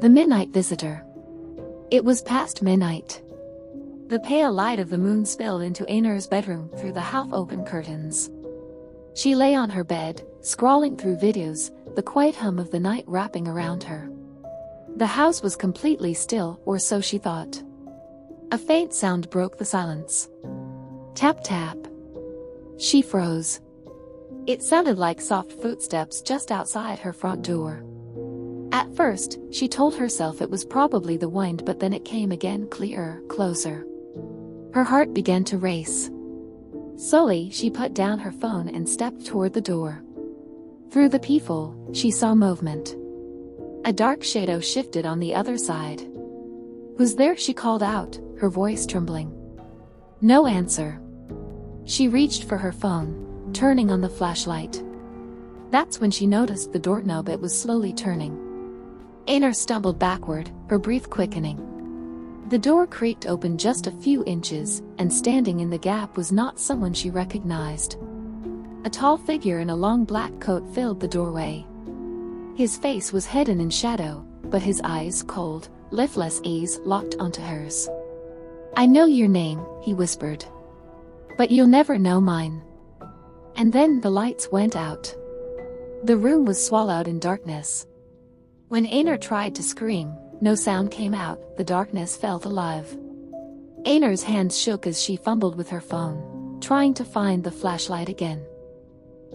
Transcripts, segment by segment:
The midnight visitor. It was past midnight. The pale light of the moon spilled into Einar's bedroom through the half-open curtains. She lay on her bed, scrolling through videos, the quiet hum of the night wrapping around her. The house was completely still, or so she thought. A faint sound broke the silence. Tap tap. She froze. It sounded like soft footsteps just outside her front door. At first, she told herself it was probably the wind, but then it came again, clearer, closer. Her heart began to race. Slowly, she put down her phone and stepped toward the door. Through the peephole, she saw movement. A dark shadow shifted on the other side. "Who's there?" she called out, her voice trembling. No answer. She reached for her phone, turning on the flashlight. That's when she noticed the doorknob. It was slowly turning. Einar stumbled backward, her breath quickening. The door creaked open just a few inches, and standing in the gap was not someone she recognized. A tall figure in a long black coat filled the doorway. His face was hidden in shadow, but his eyes, cold, lifeless eyes, locked onto hers. "I know your name," he whispered. "But you'll never know mine." And then the lights went out. The room was swallowed in darkness. When Einar tried to scream, no sound came out. The darkness felt alive. Einar's hands shook as she fumbled with her phone, trying to find the flashlight again.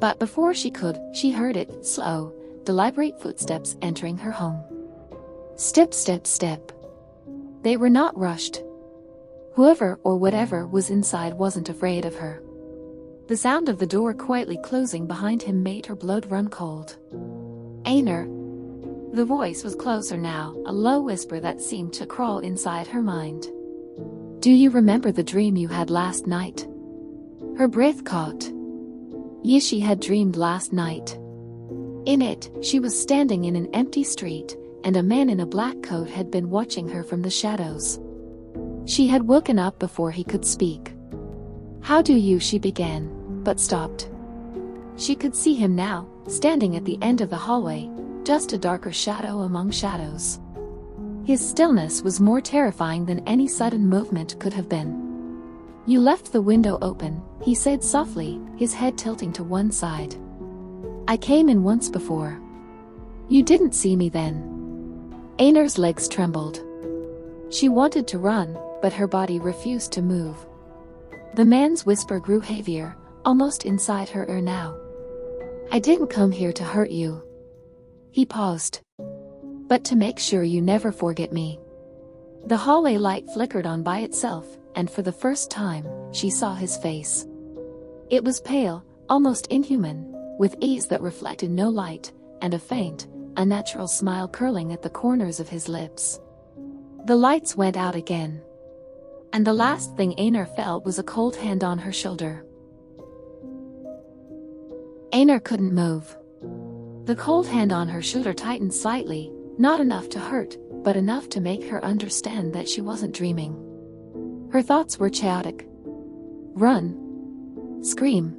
But before she could, she heard it, slow, deliberate footsteps entering her home. Step, step, step. They were not rushed. Whoever or whatever was inside wasn't afraid of her. The sound of the door quietly closing behind him made her blood run cold. "Einar." The voice was closer now, a low whisper that seemed to crawl inside her mind. "Do you remember the dream you had last night?" Her breath caught. Yes, she had dreamed last night. In it, she was standing in an empty street, and a man in a black coat had been watching her from the shadows. She had woken up before he could speak. "How do you?" she began, but stopped. She could see him now, standing at the end of the hallway, just a darker shadow among shadows. His stillness was more terrifying than any sudden movement could have been. "You left the window open," he said softly, his head tilting to one side. "I came in once before." "You didn't see me then." Einar's legs trembled. She wanted to run, but her body refused to move. The man's whisper grew heavier, almost inside her ear now. "I didn't come here to hurt you." He paused. "But to make sure you never forget me." The hallway light flickered on by itself, and for the first time, she saw his face. It was pale, almost inhuman, with eyes that reflected no light, and a faint, unnatural smile curling at the corners of his lips. The lights went out again. And the last thing Einar felt was a cold hand on her shoulder. Einar couldn't move. The cold hand on her shoulder tightened slightly, not enough to hurt, but enough to make her understand that she wasn't dreaming. Her thoughts were chaotic. Run. Scream.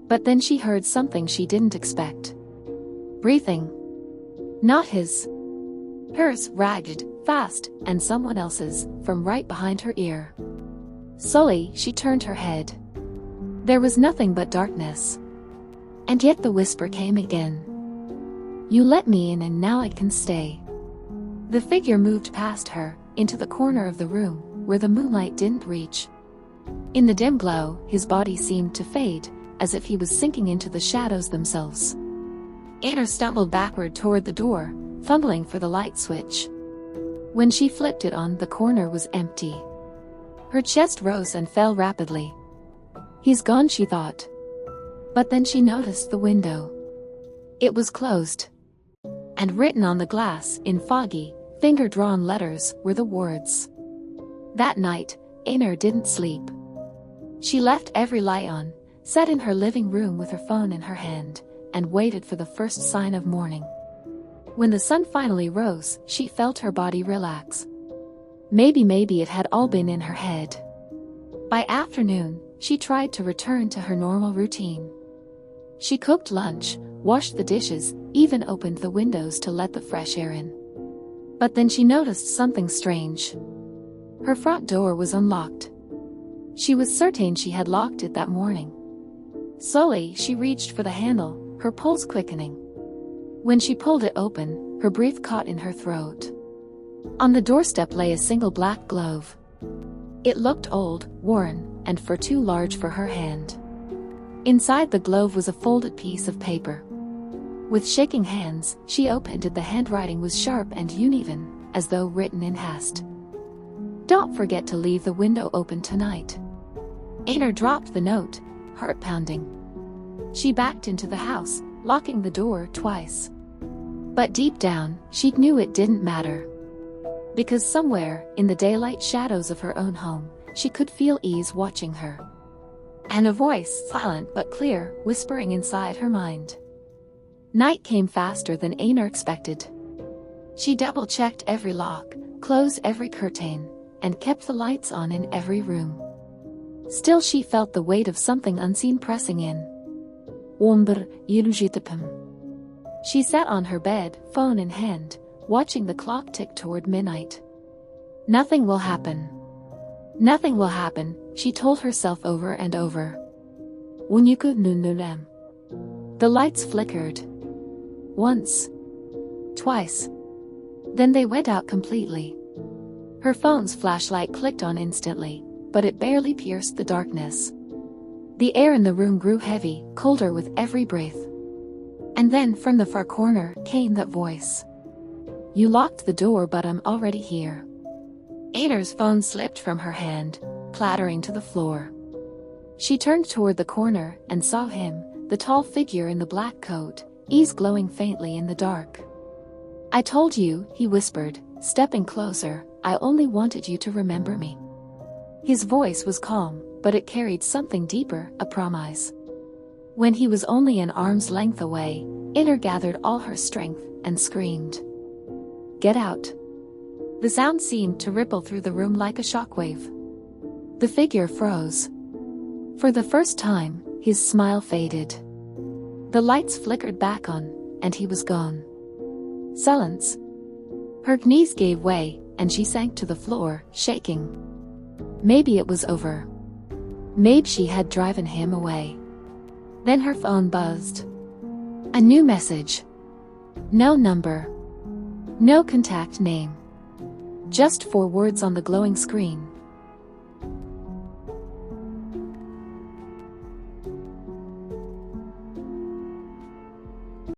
But then she heard something she didn't expect. Breathing. Not his. Hers, ragged, fast, and someone else's, from right behind her ear. Slowly, she turned her head. There was nothing but darkness. And yet the whisper came again. "You let me in and now I can stay." The figure moved past her, into the corner of the room, where the moonlight didn't reach. In the dim glow, his body seemed to fade, as if he was sinking into the shadows themselves. Einar stumbled backward toward the door, fumbling for the light switch. When she flipped it on, the corner was empty. Her chest rose and fell rapidly. "He's gone," she thought. But then she noticed the window. It was closed. And written on the glass, in foggy, finger-drawn letters, were the words. That night, Einar didn't sleep. She left every light on, sat in her living room with her phone in her hand, and waited for the first sign of morning. When the sun finally rose, she felt her body relax. Maybe it had all been in her head. By afternoon, she tried to return to her normal routine. She cooked lunch, washed the dishes, even opened the windows to let the fresh air in. But then she noticed something strange. Her front door was unlocked. She was certain she had locked it that morning. Slowly, she reached for the handle, her pulse quickening. When she pulled it open, her breath caught in her throat. On the doorstep lay a single black glove. It looked old, worn, and far too large for her hand. Inside the glove was a folded piece of paper. With shaking hands, she opened it. The handwriting was sharp and uneven, as though written in haste. "Don't forget to leave the window open tonight." Einar dropped the note, heart pounding. She backed into the house, locking the door twice. But deep down, she knew it didn't matter. Because somewhere, in the daylight shadows of her own home, she could feel ease watching her. And a voice, silent but clear, whispering inside her mind. Night came faster than Einar expected. She double-checked every lock, closed every curtain, and kept the lights on in every room. Still she felt the weight of something unseen pressing in. 11:27. She sat on her bed, phone in hand, watching the clock tick toward midnight. Nothing will happen. Nothing will happen, she told herself over and over. The lights flickered. Once. Twice. Then they went out completely. Her phone's flashlight clicked on instantly, but it barely pierced the darkness. The air in the room grew heavy, colder with every breath. And then from the far corner came that voice. "You locked the door, but I'm already here." Einar's phone slipped from her hand, clattering to the floor. She turned toward the corner and saw him, the tall figure in the black coat, eyes glowing faintly in the dark. "I told you," he whispered, stepping closer, "I only wanted you to remember me." His voice was calm, but it carried something deeper, a promise. When he was only an arm's length away, Einar gathered all her strength and screamed. "Get out." The sound seemed to ripple through the room like a shockwave. The figure froze. For the first time, his smile faded. The lights flickered back on, and he was gone. Silence. Her knees gave way, and she sank to the floor, shaking. Maybe it was over. Maybe she had driven him away. Then her phone buzzed. A new message. No number. No contact name. Just 4 words on the glowing screen.